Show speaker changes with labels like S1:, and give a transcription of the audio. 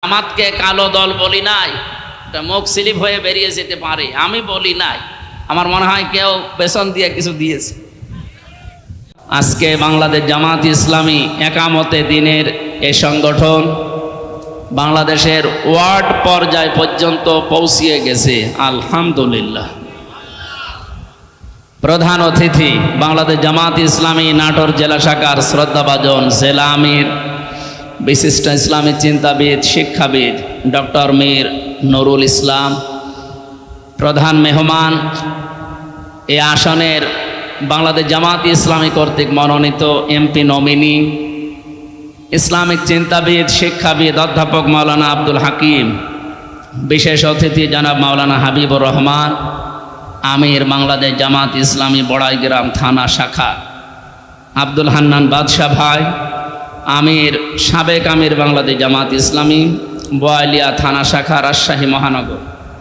S1: জামাতকে কালো দল বলি নাই, এটা মুখ স্লিপ হয়ে বেরিয়ে যেতে পারে, আমি বলি নাই। আমার মনে হয় কেউ পেছন দিয়ে কিছু দিয়েছে। আজকে বাংলাদেশ জামাত ইসলামী একামতে দিনের এই সংগঠন বাংলাদেশের ওয়ার্ড পর্যায় পর্যন্ত পৌঁছিয়ে গেছে, আলহামদুলিল্লাহ। প্রধান অতিথি বাংলাদেশ জামাত ইসলামী নাটোর জেলা শাখার শ্রদ্ধাভাজন জেলা আমির বিশিষ্ট ইসলামী চিন্তাবিদ শিক্ষাবিদ ডক্টর মীর নুরুল ইসলাম। প্রধান মেহমান এই আসনের বাংলাদেশ জামাত ইসলামী কর্তৃক মনোনীত এমপি নমিনি ইসলামিক চিন্তাবিদ শিক্ষাবিদ অধ্যাপক মাওলানা আব্দুল হাকিম। বিশেষ অতিথি জনাব মাওলানা হাবিবুর রহমান, আমির বাংলাদেশ জামাত ইসলামী বড়াইগ্রাম থানা শাখা। আব্দুল হান্নান বাদশাহ ভাই, আমির সাবেক আমির বাংলাদেশ জামাত ইসলামী বোয়ালিয়া থানা শাখা রাজশাহী মহানগর।